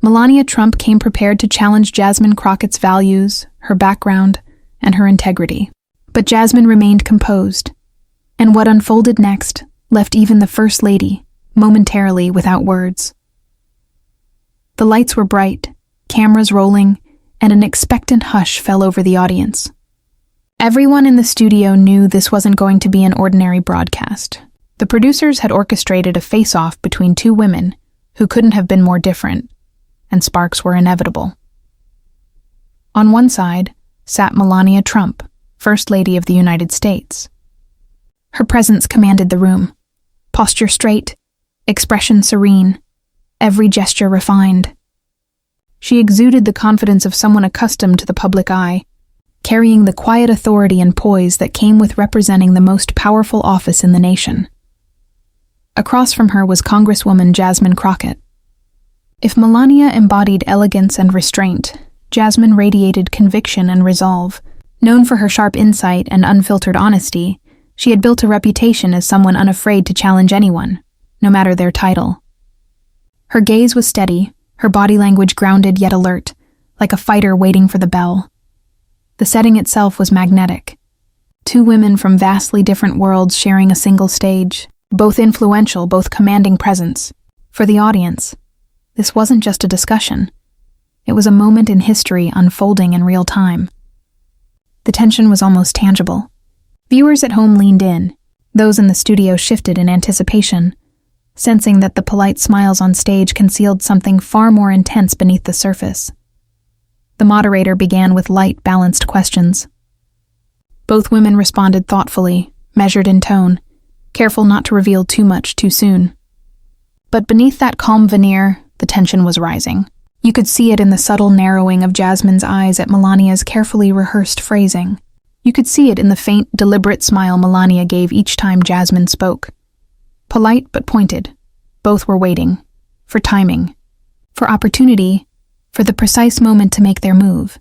Melania Trump came prepared to challenge Jasmine Crockett's values, her background, and her integrity. But Jasmine remained composed, and what unfolded next left even the First Lady momentarily without words. The lights were bright, cameras rolling, and an expectant hush fell over the audience. Everyone in the studio knew this wasn't going to be an ordinary broadcast. The producers had orchestrated a face-off between two women who couldn't have been more different, and sparks were inevitable. On one side sat Melania Trump, First Lady of the United States. Her presence commanded the room, posture straight, expression serene, every gesture refined. She exuded the confidence of someone accustomed to the public eye, carrying the quiet authority and poise that came with representing the most powerful office in the nation. Across from her was Congresswoman Jasmine Crockett. If Melania embodied elegance and restraint, Jasmine radiated conviction and resolve. Known for her sharp insight and unfiltered honesty, she had built a reputation as someone unafraid to challenge anyone, no matter their title. Her gaze was steady, her body language grounded yet alert, like a fighter waiting for the bell. The setting itself was magnetic. Two women from vastly different worlds sharing a single stage, both influential, both commanding presence. For the audience, this wasn't just a discussion. It was a moment in history unfolding in real time. The tension was almost tangible. Viewers at home leaned in. Those in the studio shifted in anticipation, sensing that the polite smiles on stage concealed something far more intense beneath the surface. The moderator began with light, balanced questions. Both women responded thoughtfully, measured in tone, careful not to reveal too much too soon. But beneath that calm veneer, the tension was rising. You could see it in the subtle narrowing of Jasmine's eyes at Melania's carefully rehearsed phrasing. You could see it in the faint, deliberate smile Melania gave each time Jasmine spoke. Polite but pointed. Both were waiting. For timing. For opportunity. For the precise moment to make their move.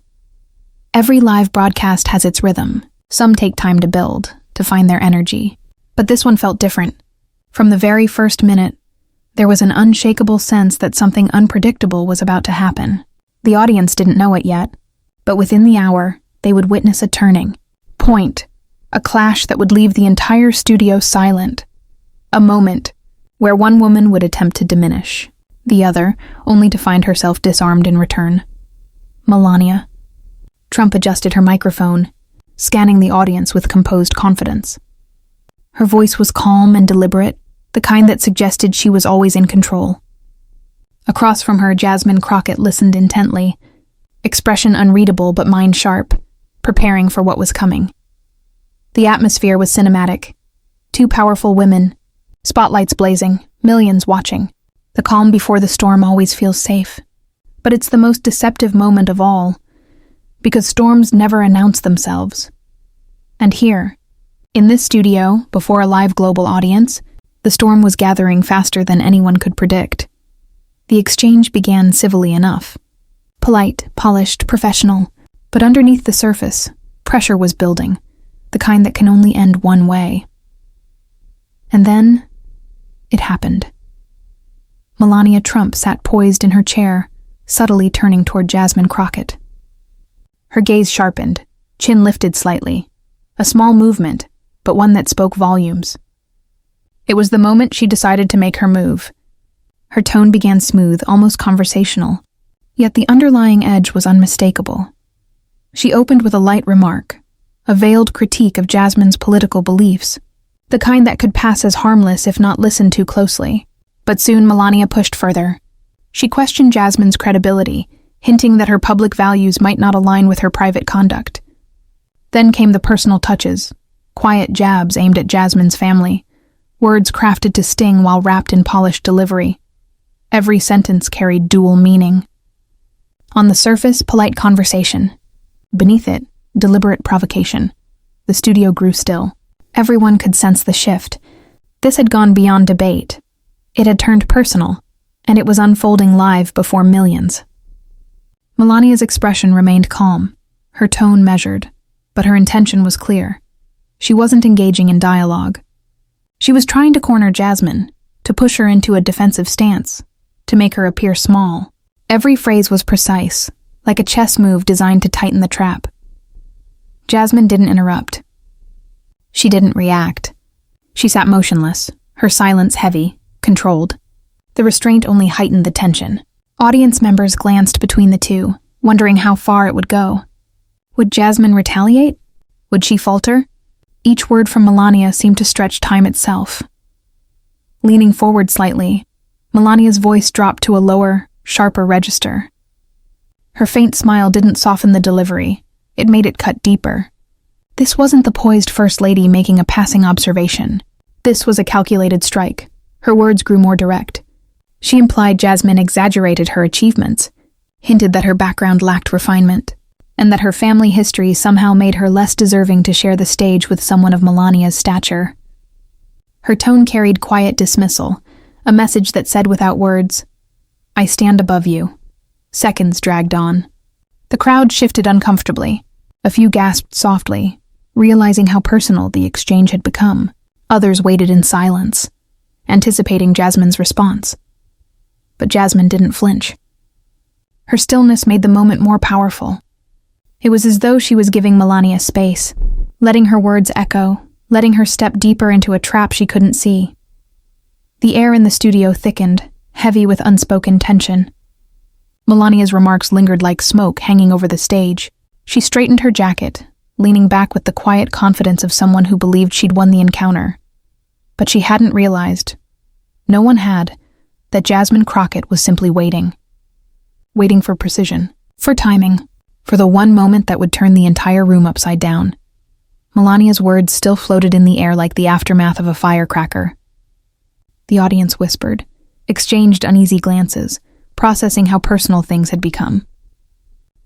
Every live broadcast has its rhythm. Some take time to build, to find their energy. But this one felt different. From the very first minute, there was an unshakable sense that something unpredictable was about to happen. The audience didn't know it yet, but within the hour, they would witness a turning point, a clash that would leave the entire studio silent. A moment where one woman would attempt to diminish, the other only to find herself disarmed in return. Melania. Trump adjusted her microphone, scanning the audience with composed confidence. Her voice was calm and deliberate, the kind that suggested she was always in control. Across from her, Jasmine Crockett listened intently, expression unreadable but mind sharp, preparing for what was coming. The atmosphere was cinematic. Two powerful women, spotlights blazing, millions watching. The calm before the storm always feels safe. But it's the most deceptive moment of all, because storms never announce themselves. And here, in this studio, before a live global audience, the storm was gathering faster than anyone could predict. The exchange began civilly enough. Polite, polished, professional, but underneath the surface, pressure was building, the kind that can only end one way. And then, it happened. Melania Trump sat poised in her chair, subtly turning toward Jasmine Crockett. Her gaze sharpened, chin lifted slightly. A small movement, but one that spoke volumes. It was the moment she decided to make her move. Her tone began smooth, almost conversational, yet the underlying edge was unmistakable. She opened with a light remark, a veiled critique of Jasmine's political beliefs, the kind that could pass as harmless if not listened to closely. But soon Melania pushed further. She questioned Jasmine's credibility, hinting that her public values might not align with her private conduct. Then came the personal touches, quiet jabs aimed at Jasmine's family, words crafted to sting while wrapped in polished delivery. Every sentence carried dual meaning. On the surface, polite conversation. Beneath it, deliberate provocation. The studio grew still. Everyone could sense the shift. This had gone beyond debate. It had turned personal, and it was unfolding live before millions. Melania's expression remained calm, her tone measured, but her intention was clear. She wasn't engaging in dialogue. She was trying to corner Jasmine, to push her into a defensive stance, to make her appear small. Every phrase was precise, like a chess move designed to tighten the trap. Jasmine didn't interrupt. She didn't react. She sat motionless, her silence heavy, controlled. The restraint only heightened the tension. Audience members glanced between the two, wondering how far it would go. Would Jasmine retaliate? Would she falter? Each word from Melania seemed to stretch time itself. Leaning forward slightly, Melania's voice dropped to a lower, sharper register. Her faint smile didn't soften the delivery. It made it cut deeper. This wasn't the poised First Lady making a passing observation. This was a calculated strike. Her words grew more direct. She implied Jasmine exaggerated her achievements, hinted that her background lacked refinement, and that her family history somehow made her less deserving to share the stage with someone of Melania's stature. Her tone carried quiet dismissal, a message that said without words, "I stand above you." Seconds dragged on. The crowd shifted uncomfortably. A few gasped softly, realizing how personal the exchange had become. Others waited in silence, anticipating Jasmine's response. But Jasmine didn't flinch. Her stillness made the moment more powerful. It was as though she was giving Melania space, letting her words echo, letting her step deeper into a trap she couldn't see. The air in the studio thickened, heavy with unspoken tension. Melania's remarks lingered like smoke hanging over the stage. She straightened her jacket, leaning back with the quiet confidence of someone who believed she'd won the encounter. But she hadn't realized, no one had, that Jasmine Crockett was simply waiting. Waiting for precision, for timing, for the one moment that would turn the entire room upside down. Melania's words still floated in the air like the aftermath of a firecracker. The audience whispered, exchanged uneasy glances, processing how personal things had become.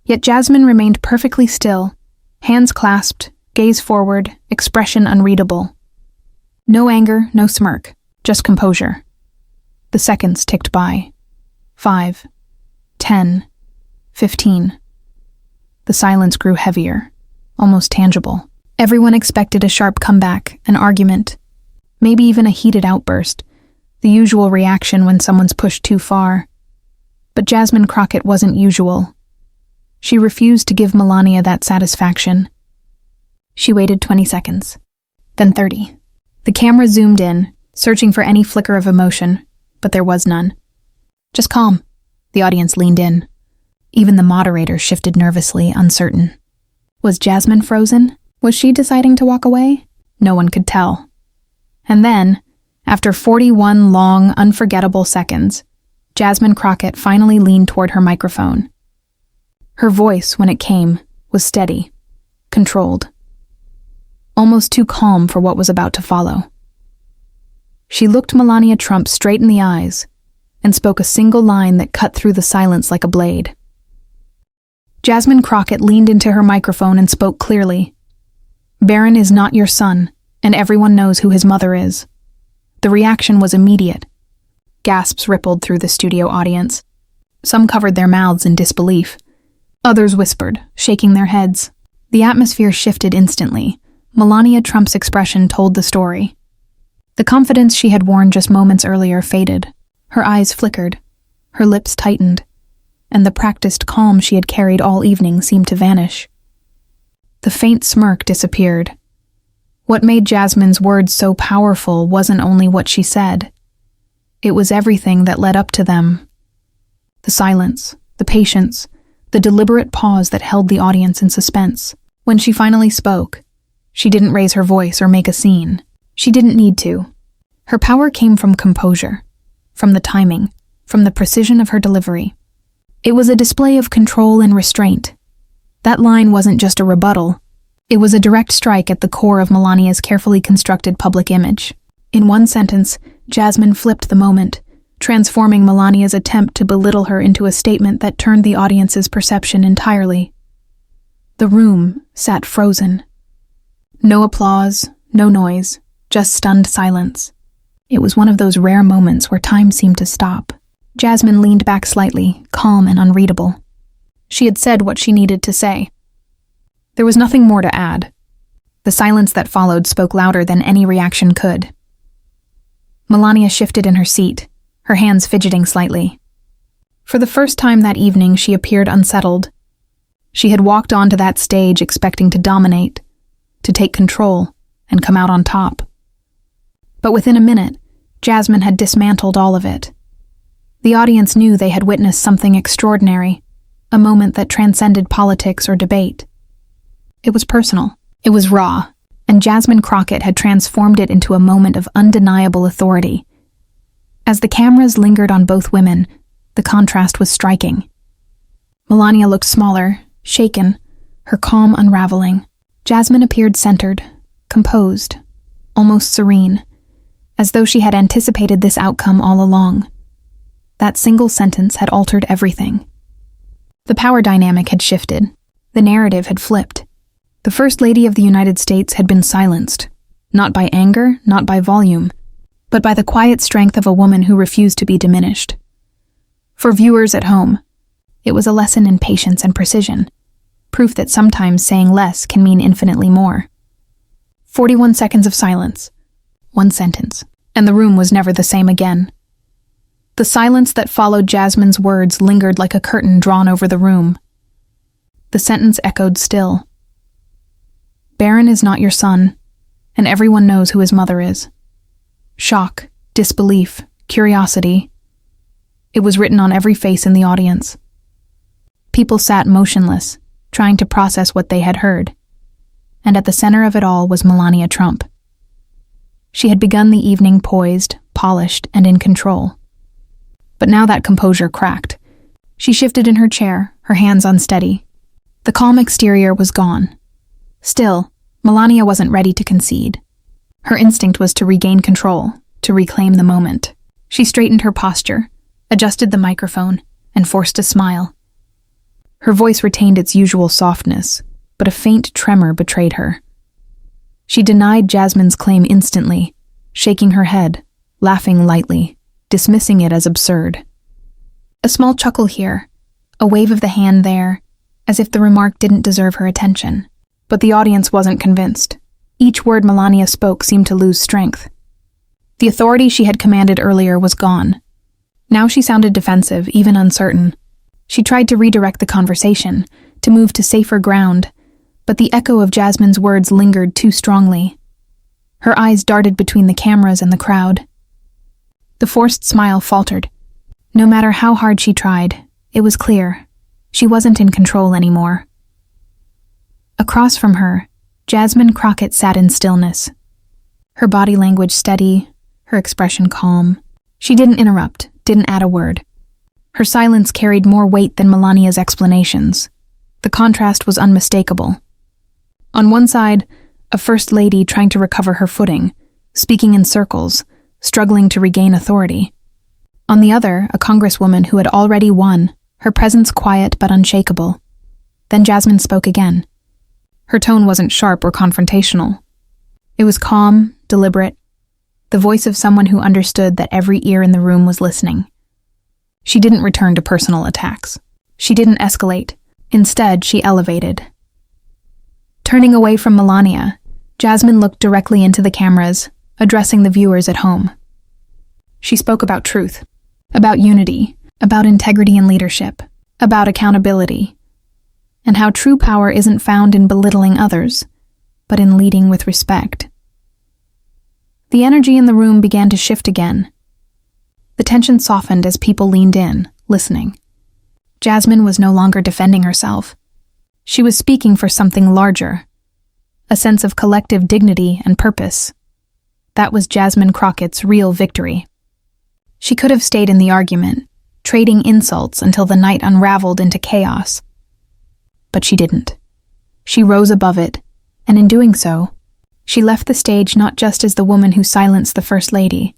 Yet Jasmine remained perfectly still, hands clasped, gaze forward, expression unreadable. No anger, no smirk, just composure. The seconds ticked by. 5, 10, 15. The silence grew heavier, almost tangible. Everyone expected a sharp comeback, an argument, maybe even a heated outburst, the usual reaction when someone's pushed too far. But Jasmine Crockett wasn't usual. She refused to give Melania that satisfaction. She waited 20 seconds, then 30. The camera zoomed in, searching for any flicker of emotion, but there was none. Just calm. The audience leaned in. Even the moderator shifted nervously, uncertain. Was Jasmine frozen? Was she deciding to walk away? No one could tell. And then, after 41 long, unforgettable seconds, Jasmine Crockett finally leaned toward her microphone. Her voice, when it came, was steady, controlled, almost too calm for what was about to follow. She looked Melania Trump straight in the eyes and spoke a single line that cut through the silence like a blade. Jasmine Crockett leaned into her microphone and spoke clearly. "Barron is not your son, and everyone knows who his mother is." The reaction was immediate. Gasps rippled through the studio audience. Some covered their mouths in disbelief. Others whispered, shaking their heads. The atmosphere shifted instantly. Melania Trump's expression told the story. The confidence she had worn just moments earlier faded. Her eyes flickered. Her lips tightened. And the practiced calm she had carried all evening seemed to vanish. The faint smirk disappeared. What made Jasmine's words so powerful wasn't only what she said. It was everything that led up to them. The silence, the patience, the deliberate pause that held the audience in suspense. When she finally spoke, she didn't raise her voice or make a scene. She didn't need to. Her power came from composure, from the timing, from the precision of her delivery. It was a display of control and restraint. That line wasn't just a rebuttal. It was a direct strike at the core of Melania's carefully constructed public image. In one sentence, Jasmine flipped the moment, transforming Melania's attempt to belittle her into a statement that turned the audience's perception entirely. The room sat frozen. No applause, no noise, just stunned silence. It was one of those rare moments where time seemed to stop. Jasmine leaned back slightly, calm and unreadable. She had said what she needed to say. There was nothing more to add. The silence that followed spoke louder than any reaction could. Melania shifted in her seat, her hands fidgeting slightly. For the first time that evening, she appeared unsettled. She had walked onto that stage expecting to dominate, to take control, and come out on top. But within a minute, Jasmine had dismantled all of it. The audience knew they had witnessed something extraordinary, a moment that transcended politics or debate. It was personal, it was raw, and Jasmine Crockett had transformed it into a moment of undeniable authority. As the cameras lingered on both women, the contrast was striking. Melania looked smaller, shaken, her calm unraveling. Jasmine appeared centered, composed, almost serene, as though she had anticipated this outcome all along. That single sentence had altered everything. The power dynamic had shifted. The narrative had flipped. The First Lady of the United States had been silenced, not by anger, not by volume, but by the quiet strength of a woman who refused to be diminished. For viewers at home, it was a lesson in patience and precision, proof that sometimes saying less can mean infinitely more. 41 seconds of silence, one sentence, and the room was never the same again. The silence that followed Jasmine's words lingered like a curtain drawn over the room. The sentence echoed still. Barron is not your son, and everyone knows who his mother is. Shock, disbelief, curiosity. It was written on every face in the audience. People sat motionless, trying to process what they had heard. And at the center of it all was Melania Trump. She had begun the evening poised, polished, and in control. But now that composure cracked. She shifted in her chair, her hands unsteady. The calm exterior was gone. Still, Melania wasn't ready to concede. Her instinct was to regain control, to reclaim the moment. She straightened her posture, adjusted the microphone, and forced a smile. Her voice retained its usual softness, but a faint tremor betrayed her. She denied Jasmine's claim instantly, shaking her head, laughing lightly, dismissing it as absurd. A small chuckle here, a wave of the hand there, as if the remark didn't deserve her attention. But the audience wasn't convinced. Each word Melania spoke seemed to lose strength. The authority she had commanded earlier was gone. Now she sounded defensive, even uncertain. She tried to redirect the conversation, to move to safer ground, but the echo of Jasmine's words lingered too strongly. Her eyes darted between the cameras and the crowd. The forced smile faltered. No matter how hard she tried, it was clear. She wasn't in control anymore. Across from her, Jasmine Crockett sat in stillness. Her body language steady, her expression calm. She didn't interrupt, didn't add a word. Her silence carried more weight than Melania's explanations. The contrast was unmistakable. On one side, a first lady trying to recover her footing, speaking in circles, struggling to regain authority. On the other, a congresswoman who had already won, her presence quiet but unshakable. Then Jasmine spoke again. Her tone wasn't sharp or confrontational. It was calm, deliberate, the voice of someone who understood that every ear in the room was listening. She didn't return to personal attacks. She didn't escalate. Instead, she elevated. Turning away from Melania, Jasmine looked directly into the cameras, addressing the viewers at home. She spoke about truth, about unity, about integrity and leadership, about accountability, and how true power isn't found in belittling others, but in leading with respect. The energy in the room began to shift again. The tension softened as people leaned in, listening. Jasmine was no longer defending herself. She was speaking for something larger, a sense of collective dignity and purpose. That was Jasmine Crockett's real victory. She could have stayed in the argument, trading insults until the night unraveled into chaos. But she didn't. She rose above it, and in doing so, she left the stage not just as the woman who silenced the First Lady,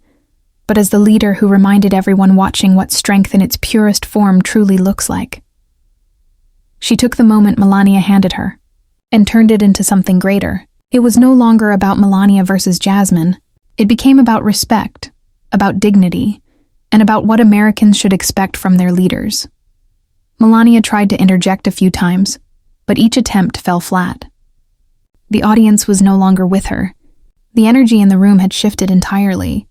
but as the leader who reminded everyone watching what strength in its purest form truly looks like. She took the moment Melania handed her, and turned it into something greater. It was no longer about Melania versus Jasmine. It became about respect, about dignity, and about what Americans should expect from their leaders. Melania tried to interject a few times, but each attempt fell flat. The audience was no longer with her. The energy in the room had shifted entirely.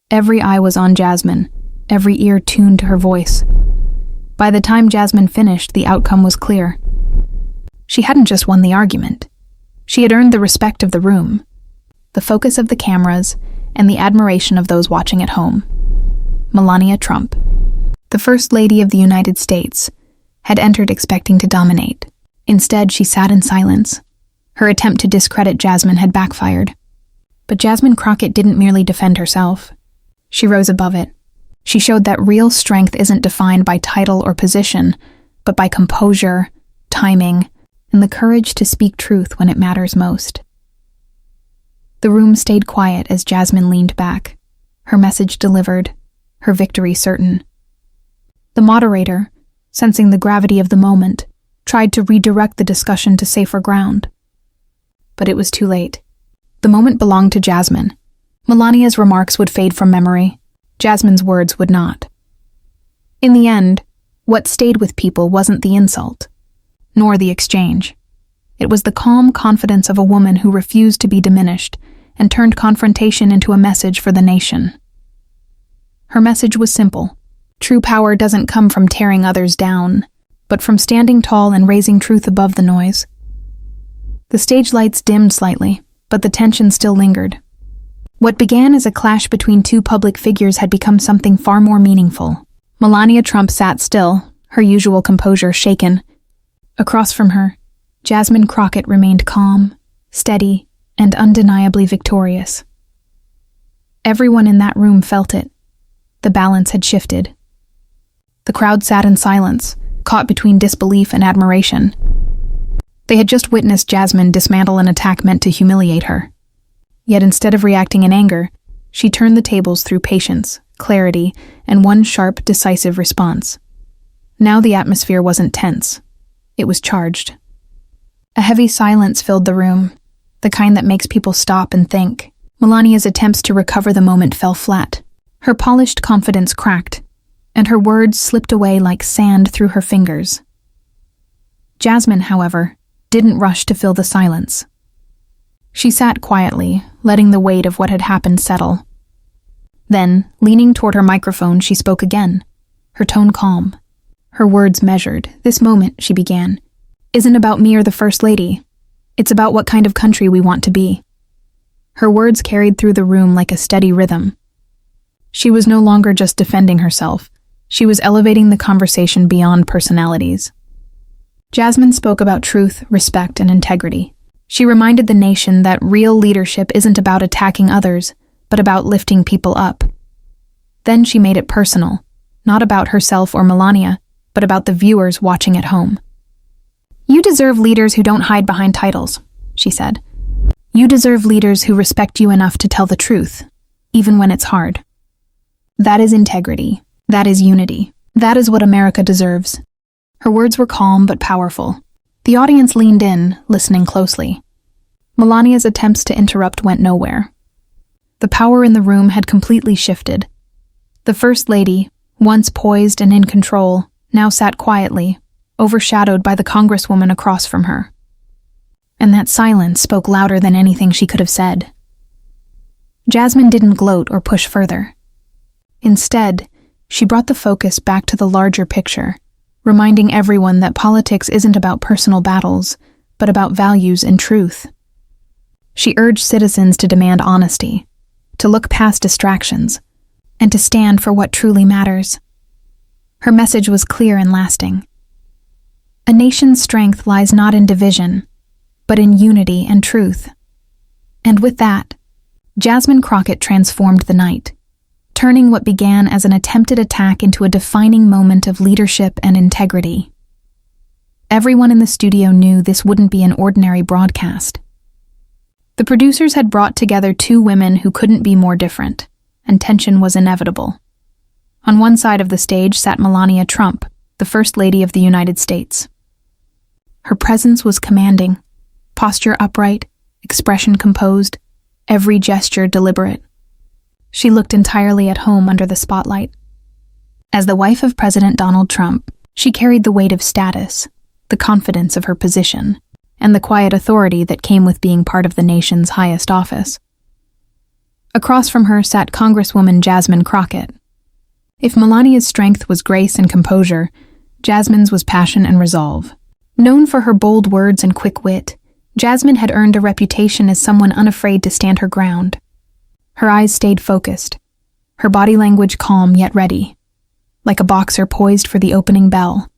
Every eye was on Jasmine, every ear tuned to her voice. By the time Jasmine finished, the outcome was clear. She hadn't just won the argument. She had earned the respect of the room, the focus of the cameras, and the admiration of those watching at home. Melania Trump, the First Lady of the United States, had entered expecting to dominate. Instead, she sat in silence. Her attempt to discredit Jasmine had backfired. But Jasmine Crockett didn't merely defend herself. She rose above it. She showed that real strength isn't defined by title or position, but by composure, timing, and the courage to speak truth when it matters most. The room stayed quiet as Jasmine leaned back, her message delivered, her victory certain. The moderator, sensing the gravity of the moment, tried to redirect the discussion to safer ground. But it was too late. The moment belonged to Jasmine. Melania's remarks would fade from memory. Jasmine's words would not. In the end, what stayed with people wasn't the insult, nor the exchange. It was the calm confidence of a woman who refused to be diminished and turned confrontation into a message for the nation. Her message was simple. True power doesn't come from tearing others down, but from standing tall and raising truth above the noise. The stage lights dimmed slightly, but the tension still lingered. What began as a clash between two public figures had become something far more meaningful. Melania Trump sat still, her usual composure shaken. Across from her, Jasmine Crockett remained calm, steady, and undeniably victorious. Everyone in that room felt it. The balance had shifted. The crowd sat in silence, caught between disbelief and admiration. They had just witnessed Jasmine dismantle an attack meant to humiliate her. Yet instead of reacting in anger, she turned the tables through patience, clarity, and one sharp, decisive response. Now the atmosphere wasn't tense. It was charged. A heavy silence filled the room, the kind that makes people stop and think. Melania's attempts to recover the moment fell flat. Her polished confidence cracked, and her words slipped away like sand through her fingers. Jasmine, however, didn't rush to fill the silence. She sat quietly, letting the weight of what had happened settle. Then, leaning toward her microphone, she spoke again, her tone calm, her words measured. "This moment," she began, "isn't about me or the First Lady. It's about what kind of country we want to be." Her words carried through the room like a steady rhythm. She was no longer just defending herself. She was elevating the conversation beyond personalities. Jasmine spoke about truth, respect, and integrity. She reminded the nation that real leadership isn't about attacking others, but about lifting people up. Then she made it personal, not about herself or Melania, but about the viewers watching at home. "You deserve leaders who don't hide behind titles," she said. "You deserve leaders who respect you enough to tell the truth, even when it's hard. That is integrity. That is unity. That is what America deserves." Her words were calm but powerful. The audience leaned in, listening closely. Melania's attempts to interrupt went nowhere. The power in the room had completely shifted. The First Lady, once poised and in control, now sat quietly, overshadowed by the Congresswoman across from her. And that silence spoke louder than anything she could have said. Jasmine didn't gloat or push further. Instead, she brought the focus back to the larger picture, reminding everyone that politics isn't about personal battles, but about values and truth. She urged citizens to demand honesty, to look past distractions, and to stand for what truly matters. Her message was clear and lasting. A nation's strength lies not in division, but in unity and truth. And with that, Jasmine Crockett transformed the night, turning what began as an attempted attack into a defining moment of leadership and integrity. Everyone in the studio knew this wouldn't be an ordinary broadcast. The producers had brought together two women who couldn't be more different, and tension was inevitable. On one side of the stage sat Melania Trump, the First Lady of the United States. Her presence was commanding, posture upright, expression composed, every gesture deliberate. She looked entirely at home under the spotlight. As the wife of President Donald Trump, she carried the weight of status, the confidence of her position, and the quiet authority that came with being part of the nation's highest office. Across from her sat Congresswoman Jasmine Crockett. If Melania's strength was grace and composure, Jasmine's was passion and resolve. Known for her bold words and quick wit, Jasmine had earned a reputation as someone unafraid to stand her ground. Her eyes stayed focused, her body language calm yet ready, like a boxer poised for the opening bell.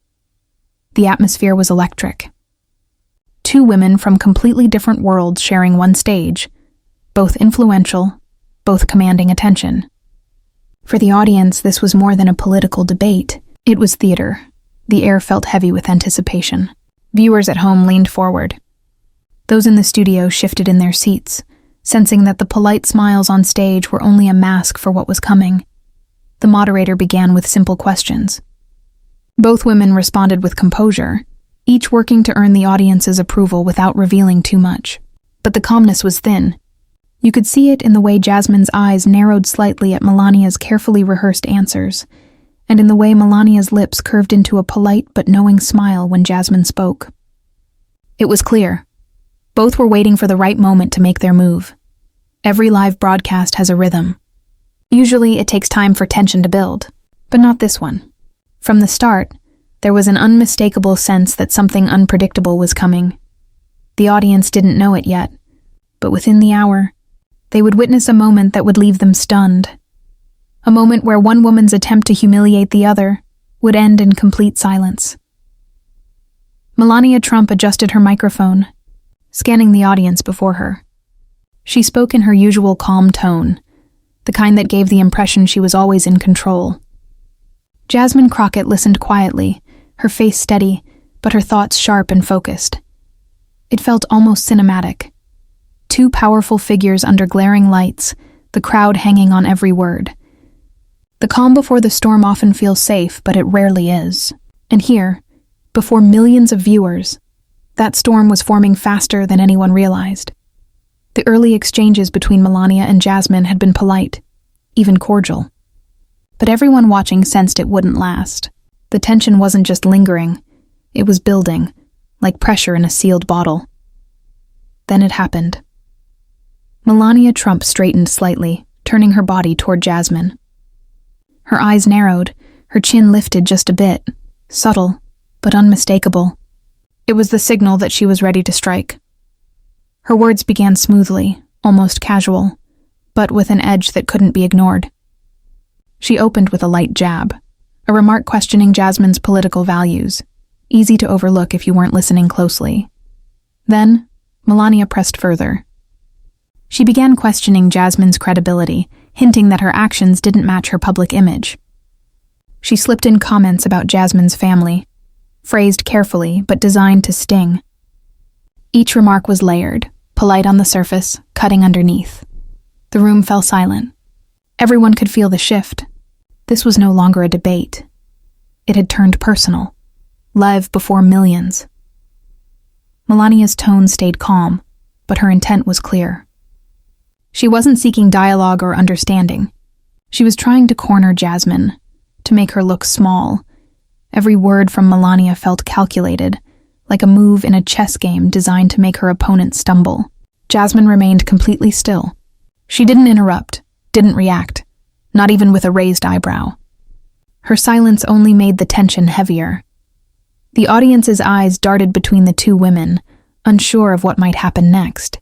The atmosphere was electric. Two women from completely different worlds sharing one stage, both influential, both commanding attention. For the audience, this was more than a political debate. It was theater. The air felt heavy with anticipation. Viewers at home leaned forward. Those in the studio shifted in their seats, sensing that the polite smiles on stage were only a mask for what was coming. The moderator began with simple questions. Both women responded with composure, each working to earn the audience's approval without revealing too much. But the calmness was thin. You could see it in the way Jasmine's eyes narrowed slightly at Melania's carefully rehearsed answers, and in the way Melania's lips curved into a polite but knowing smile when Jasmine spoke. It was clear. Both were waiting for the right moment to make their move. Every live broadcast has a rhythm. Usually it takes time for tension to build, but not this one. From the start, there was an unmistakable sense that something unpredictable was coming. The audience didn't know it yet, but within the hour, they would witness a moment that would leave them stunned. A moment where one woman's attempt to humiliate the other would end in complete silence. Melania Trump adjusted her microphone, scanning the audience before her. She spoke in her usual calm tone, the kind that gave the impression she was always in control. Jasmine Crockett listened quietly, her face steady, but her thoughts sharp and focused. It felt almost cinematic. Two powerful figures under glaring lights, the crowd hanging on every word. The calm before the storm often feels safe, but it rarely is. And here, before millions of viewers, that storm was forming faster than anyone realized. The early exchanges between Melania and Jasmine had been polite, even cordial. But everyone watching sensed it wouldn't last. The tension wasn't just lingering, it was building, like pressure in a sealed bottle. Then it happened. Melania Trump straightened slightly, turning her body toward Jasmine. Her eyes narrowed, her chin lifted just a bit, subtle, but unmistakable. It was the signal that she was ready to strike. Her words began smoothly, almost casual, but with an edge that couldn't be ignored. She opened with a light jab, a remark questioning Jasmine's political values, easy to overlook if you weren't listening closely. Then, Melania pressed further. She began questioning Jasmine's credibility, hinting that her actions didn't match her public image. She slipped in comments about Jasmine's family, phrased carefully but designed to sting. Each remark was layered, polite on the surface, cutting underneath. The room fell silent. Everyone could feel the shift. This was no longer a debate. It had turned personal, live before millions. Melania's tone stayed calm, but her intent was clear. She wasn't seeking dialogue or understanding. She was trying to corner Jasmine, to make her look small. Every word from Melania felt calculated, like a move in a chess game designed to make her opponent stumble. Jasmine remained completely still. She didn't interrupt, didn't react, not even with a raised eyebrow. Her silence only made the tension heavier. The audience's eyes darted between the two women, unsure of what might happen next.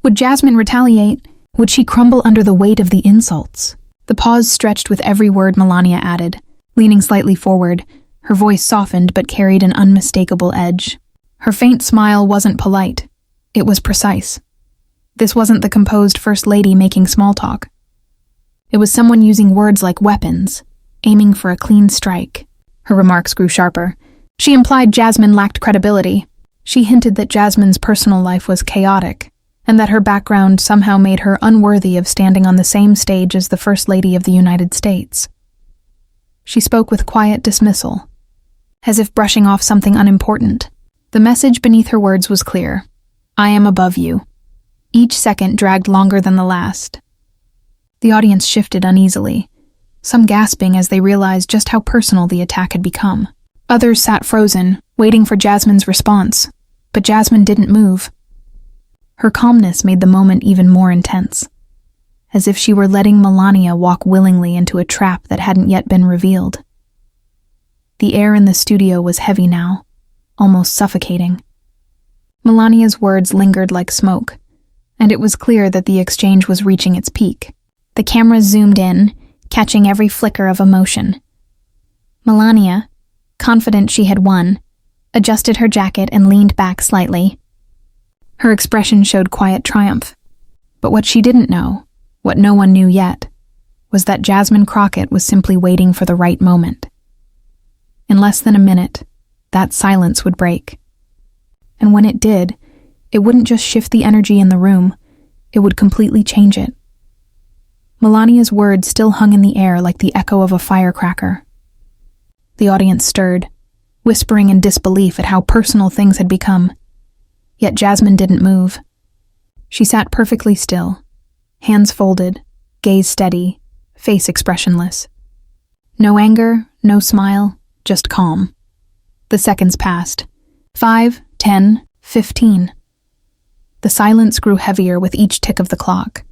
Would Jasmine retaliate? Would she crumble under the weight of the insults? The pause stretched with every word Melania added. Leaning slightly forward, her voice softened but carried an unmistakable edge. Her faint smile wasn't polite. It was precise. This wasn't the composed First Lady making small talk. It was someone using words like weapons, aiming for a clean strike. Her remarks grew sharper. She implied Jasmine lacked credibility. She hinted that Jasmine's personal life was chaotic, and that her background somehow made her unworthy of standing on the same stage as the First Lady of the United States. She spoke with quiet dismissal, as if brushing off something unimportant. The message beneath her words was clear. I am above you. Each second dragged longer than the last. The audience shifted uneasily, some gasping as they realized just how personal the attack had become. Others sat frozen, waiting for Jasmine's response, but Jasmine didn't move. Her calmness made the moment even more intense, as if she were letting Melania walk willingly into a trap that hadn't yet been revealed. The air in the studio was heavy now, almost suffocating. Melania's words lingered like smoke, and it was clear that the exchange was reaching its peak. The camera zoomed in, catching every flicker of emotion. Melania, confident she had won, adjusted her jacket and leaned back slightly. Her expression showed quiet triumph. But what she didn't know, what no one knew yet, was that Jasmine Crockett was simply waiting for the right moment. In less than a minute, that silence would break. And when it did, it wouldn't just shift the energy in the room, it would completely change it. Melania's words still hung in the air like the echo of a firecracker. The audience stirred, whispering in disbelief at how personal things had become. Yet Jasmine didn't move. She sat perfectly still, hands folded, gaze steady, face expressionless. No anger, no smile, just calm. The seconds passed. 5, 10, 15. The silence grew heavier with each tick of the clock.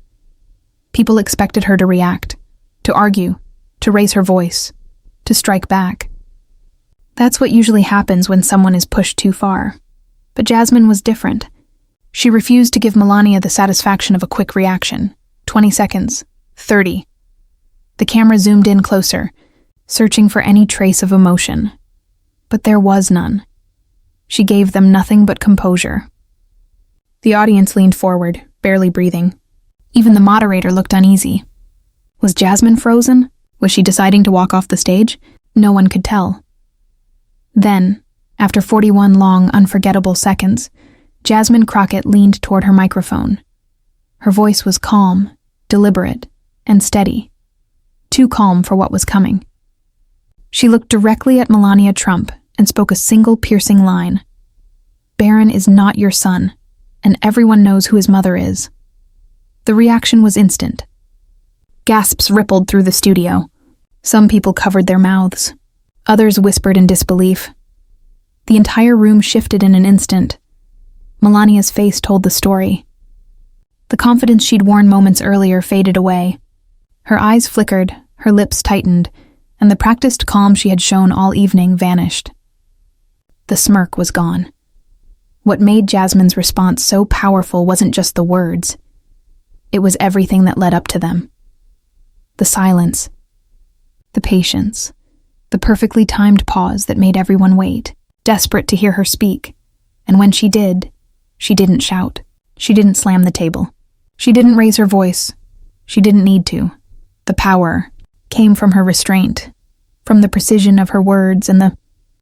People expected her to react, to argue, to raise her voice, to strike back. That's what usually happens when someone is pushed too far. But Jasmine was different. She refused to give Melania the satisfaction of a quick reaction. 20 seconds. 30. The camera zoomed in closer, searching for any trace of emotion. But there was none. She gave them nothing but composure. The audience leaned forward, barely breathing. Even the moderator looked uneasy. Was Jasmine frozen? Was she deciding to walk off the stage? No one could tell. Then, after 41 long, unforgettable seconds, Jasmine Crockett leaned toward her microphone. Her voice was calm, deliberate, and steady. Too calm for what was coming. She looked directly at Melania Trump and spoke a single piercing line. "Barron is not your son, and everyone knows who his mother is." The reaction was instant. Gasps rippled through the studio. Some people covered their mouths. Others whispered in disbelief. The entire room shifted in an instant. Melania's face told the story. The confidence she'd worn moments earlier faded away. Her eyes flickered, her lips tightened, and the practiced calm she had shown all evening vanished. The smirk was gone. What made Jasmine's response so powerful wasn't just the words. It was everything that led up to them. The silence, the patience, the perfectly timed pause that made everyone wait, desperate to hear her speak. And when she did, she didn't shout. She didn't slam the table. She didn't raise her voice. She didn't need to. The power came from her restraint, from the precision of her words and the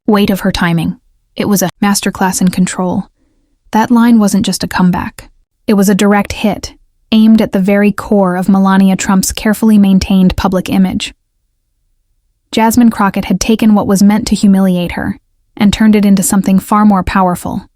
weight of her timing. It was a masterclass in control. That line wasn't just a comeback. It was a direct hit, aimed at the very core of Melania Trump's carefully maintained public image. Jasmine Crockett had taken what was meant to humiliate her and turned it into something far more powerful,